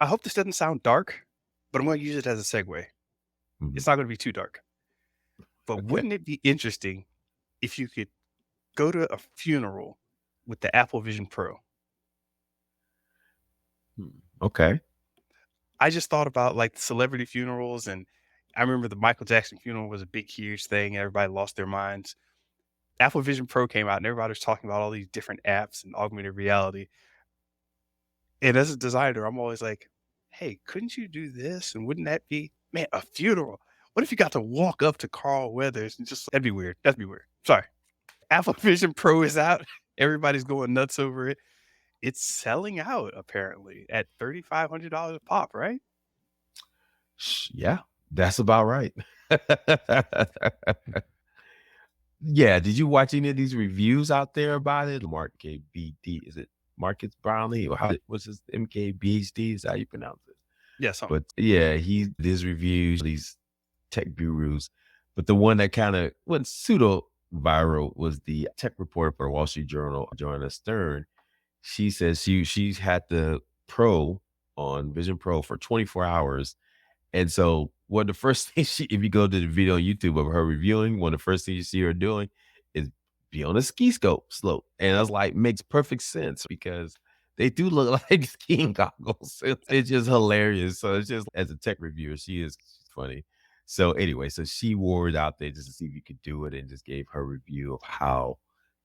I hope this doesn't sound dark, but I'm gonna use it as a segue. Mhm. It's not gonna be too dark. But Okay. wouldn't it be interesting if you could go to a funeral with the Apple Vision Pro? Okay. I just thought about, like, celebrity funerals, and I remember the Michael Jackson funeral was a big, huge thing, everybody lost their minds. Apple Vision Pro came out, and everybody was talking about all these different apps and augmented reality, and as a designer, I'm always like, "Hey, couldn't you do this, and wouldn't that be man, a funeral? What if you got to walk up to Carl Weathers and just" that'd be weird, that'd be weird. Sorry. Apple Vision Pro is out, everybody's going nuts over it. It's selling out apparently at $3,500 a pop, right? Yeah, that's about right. Yeah, did you watch any of these reviews out there about it? Mark KBD, is it Marcus Brownlee or how what's his MKBHD? Is that how you pronounce it? Yeah, something. But yeah, he his reviews, these tech gurus. But the one that kind of went pseudo viral was the tech reporter for the Wall Street Journal, Joanna Stern. She says she's had the Pro on Vision Pro for 24 hours. And so one of the first things if you go to the video on YouTube of her reviewing, one of the first things you see her doing is be on a ski slope. And I was like, makes perfect sense because they do look like skiing goggles. It's just hilarious. So it's just as a tech reviewer, she's funny. So anyway, so she wore it out there just to see if you could do it and just gave her review of how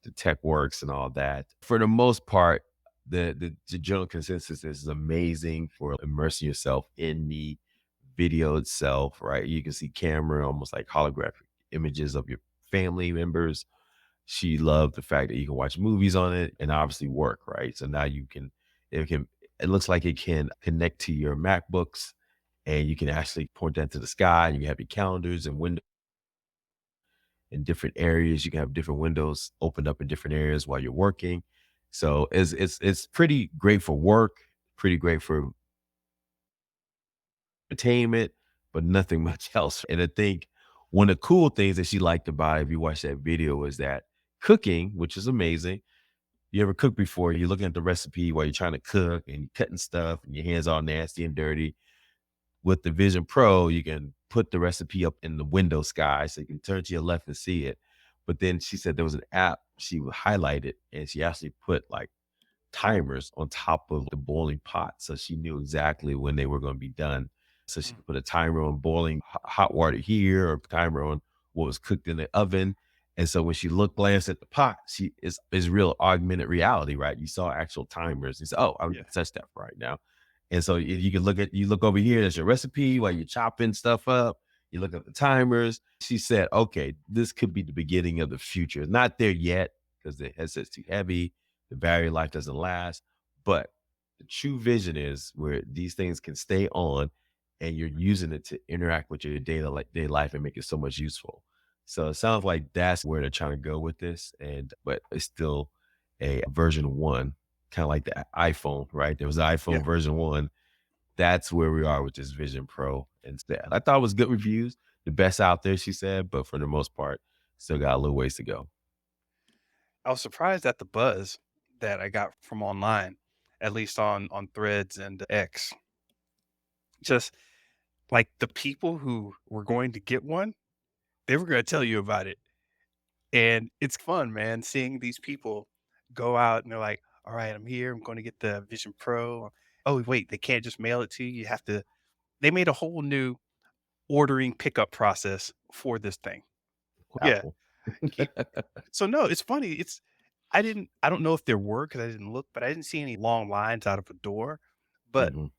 the tech works and all that. For the most part, the general consensus is amazing for immersing yourself in the video itself, right? You can see camera, almost like holographic images of your family members. She loved the fact that you can watch movies on it and obviously work, right? So now it can, it looks like it can connect to your MacBooks and you can actually point that to the sky and you can have your calendars and windows in different areas. You can have different windows opened up in different areas while you're working. So it's pretty great for work, pretty great for entertainment, but nothing much else. And I think one of the cool things that she liked about it, if you watch that video, is that cooking, which is amazing. You ever cook before? You're looking at the recipe while you're trying to cook and you're cutting stuff and your hands all nasty and dirty. With the Vision Pro, you can put the recipe up in the window sky so you can turn to your left and see it. But then she said there was an app she would highlight it and she actually put like timers on top of the boiling pot, so she knew exactly when they were gonna be done. So she Mm, could put a timer on boiling hot water here or timer on what was cooked in the oven. And so when she glanced at the pot, she is real augmented reality, right? You saw actual timers. You said, "Oh, I'm yeah. gonna touch that right now." And so you can you look over here, there's your recipe while you're chopping stuff up. You look at the timers. She said, "Okay, this could be the beginning of the future. It's not there yet because the headset's too heavy the battery life doesn't last. But the true vision is where these things can stay on and you're using it to interact with your day life and make it so much useful. So it sounds like that's where they're trying to go with this. And but it's still a version one, kind of like the iPhone, right? There was the Yeah. iPhone version one. That's where we are with this Vision Pro. And I thought it was good reviews, the best out there, she said, but for the most part, still got a little ways to go. I was surprised at the buzz that I got from online, at least on Threads and X. Just, like, the people who were going to get one, they were gonna tell you about it, and it's fun, man, seeing these people go out and they're like, "Alright, I'm here, I'm gonna get the Vision Pro." Oh, wait, they can't just mail it to you, you have to they made a whole new ordering pickup process for this thing. Yeah. Wow. Ke So, no, it's funny, I don't know if there were because I didn't look, but I didn't see any long lines out of a door, but Mhm.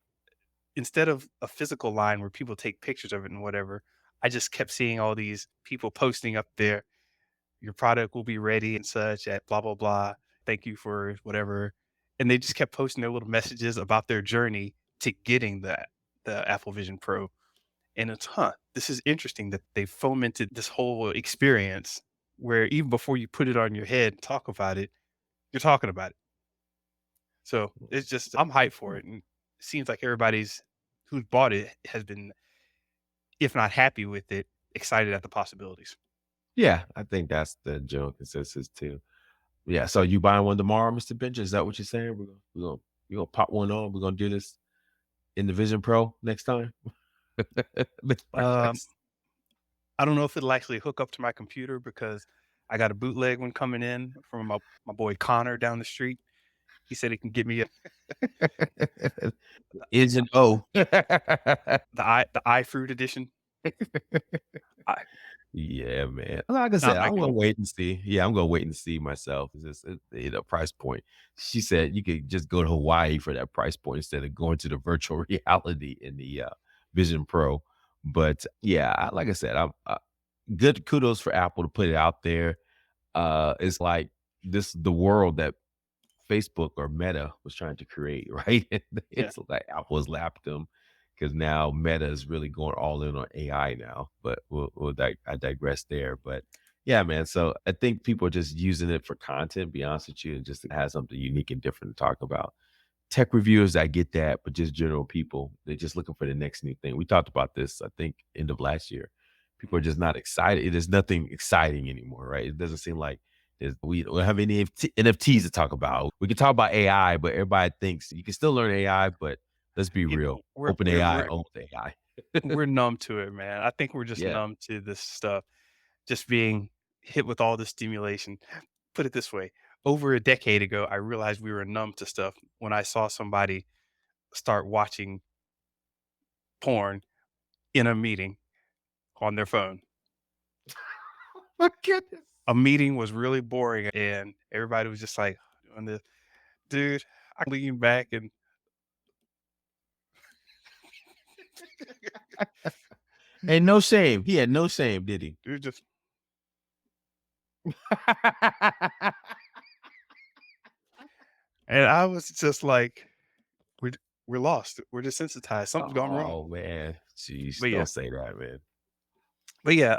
instead of a physical line where people take pictures of it and whatever, I just kept seeing all these people posting up there, "Your product will be ready and such at blah, blah, blah. Thank you for whatever." And they just kept posting their little messages about their journey to getting the Apple Vision Pro. And it's, this is interesting that they fomented this whole experience where even before you put it on your head and talk about it, you're talking about it. So it's just, I'm hyped for it. And it seems like everybody's who's bought it has been, if not happy with it, excited at the possibilities. Yeah, I think that's the general consensus too. Yeah, so you buying one tomorrow, Mr. Benja? Is that what you're saying? We're gonna pop one on. We're gonna do this. in the Vision Pro next time? The Um, price. I don't know if it'll actually hook up to my computer because I got a bootleg one coming in from my boy Connor down the street. He said he can get me Is an O. the iFruit edition. I Yeah, man. Like I said, not my I'm good. gonna wait and see. Yeah, I'm gonna wait and see myself. It's just, price point. She said you could just go to Hawaii for that price point instead of going to the virtual reality in the Vision Pro. But yeah, like I said, I'm good. Kudos for Apple to put it out there. It's like the world that Facebook or Meta was trying to create, right? And Yeah. it's like Apple has lapped them because now Meta is really going all in on AI now. But I digress there. But yeah, man. So I think people are just using it for content, be honest with you, and just to have something unique and different to talk about. Tech reviewers, I get that, but just general people, they're just looking for the next new thing. We talked about this, I think, end of last year. People are just not excited. There's nothing exciting anymore, right? It doesn't seem like we don't have any NFTs to talk about. We can talk about AI, but everybody thinks you can still learn AI, but let's be You real. know, we're Open we're AI we're owns AI. we're numb to it, man. I think we're just Yeah. numb to this stuff, just being hit with all the stimulation. Put it this way, over a decade ago, I realized we were numb to stuff when I saw somebody start watching porn in a meeting on their phone. My goodness. A meeting was really boring and everybody was just like doing this. Dude, I lean back and And no shame. He had no shame, did he? dude just and I was just like, we're we're lost. We're desensitized. Something's gone wrong. Oh man. Jeez, But don't yeah. say that, man. But yeah,